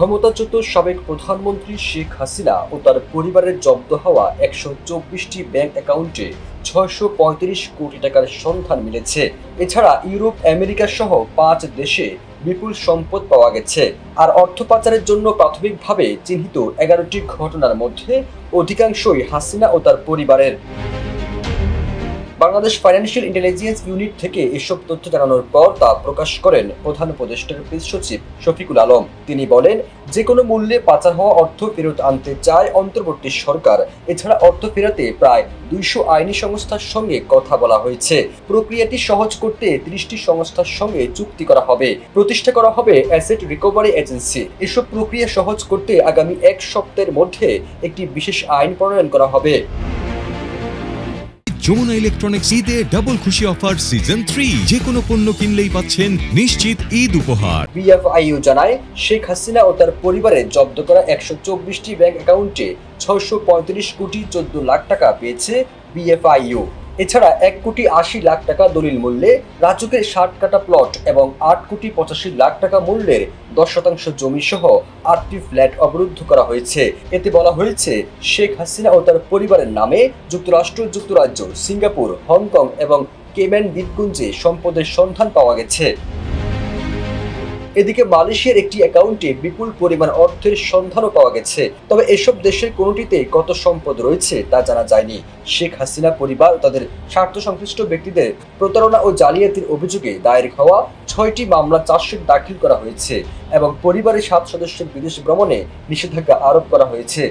ক্ষমতাচ্যুত সাবেক প্রধানমন্ত্রী শেখ হাসিনা ও তার পরিবারের জব্দ হওয়া ১২৪টি ব্যাংক অ্যাকাউন্টে ৬৩৫ কোটি টাকার সন্ধান মিলেছে। এছাড়া ইউরোপ, আমেরিকা সহ ৫ দেশে বিপুল সম্পদ পাওয়া গেছে। আর অর্থ পাচারের জন্য প্রাথমিকভাবে চিহ্নিত ১১টি ঘটনার মধ্যে অধিকাংশই হাসিনা ও তার পরিবারের। বাংলাদেশ ফাইন্যান্সিয়াল ইন্টেলিজেন্স ইউনিট থেকে এসব তথ্য জানানোর পর তা প্রকাশ করেন প্রধান উপদেষ্টার প্রেস সচিব শফিকুল আলম। তিনি বলেন, যে কোনো মূল্যে পাচার হওয়া অর্থ ফেরত আনতে চায় অন্তর্বর্তী সরকার। এছাড়া অর্থ ফেরাতে প্রায় ২০০ আইনি সংস্থার সঙ্গে কথা বলা হয়েছে। প্রক্রিয়াটি সহজ করতে ৩০টি সংস্থার সঙ্গে চুক্তি করা হবে। প্রতিষ্ঠা করা হবে অ্যাসেট রিকভারি এজেন্সি। এসব প্রক্রিয়া সহজ করতে আগামী ১ সপ্তাহের মধ্যে একটি বিশেষ আইন প্রণয়ন করা হবে। যমুনা ইলেকট্রনিক্স ঈদে ডাবল খুশি অফার সিজন 3, যে কোনো পণ্য কিনলেই পাচ্ছেন নিশ্চিত ঈদ উপহার। বিএফআইইউ জানায়, শেখ হাসিনা ও তার পরিবারের জব্দ করা ১২৪টি ব্যাংক অ্যাকাউন্টে ৬৩৫ কোটি ১৪ লাখ টাকা পেয়েছে বিএফআইইউ। এছাড়া ১,৮০,০০,০০০ টাকা দলিল মূল্যে রাজুকের ৬০ কাটা প্লট এবং ৮,৮৫,০০,০০০ টাকা মূল্যের ১০% জমি সহ ৮টি ফ্ল্যাট অবরুদ্ধ করা হয়েছে। এতে বলা হয়েছে, শেখ হাসিনা ও তার পরিবারের নামে যুক্তরাষ্ট্র, যুক্তরাজ্য, সিঙ্গাপুর, হংকং এবং কেম্যান দ্বীপপুঞ্জে সম্পদের সন্ধান পাওয়া গেছে। এদিকে মালয়েশিয়ার একটি অ্যাকাউন্টে বিপুল পরিমাণ অর্থের সন্ধানও পাওয়া গেছে। তবে এসব দেশের কোনোটিতে কত সম্পদ রয়েছে তা জানা যায়নি। শেখ হাসিনা পরিবার ও তাদের স্বার্থ সংশ্লিষ্ট ব্যক্তিদের প্রতারণা ও জালিয়াতির অভিযোগে দায়ের হওয়া ৬টি মামলা চার্জশিট দাখিল করা হয়েছে এবং পরিবারের ৭ সদস্যের বিদেশ ভ্রমণে নিষেধাজ্ঞা আরোপ করা হয়েছে।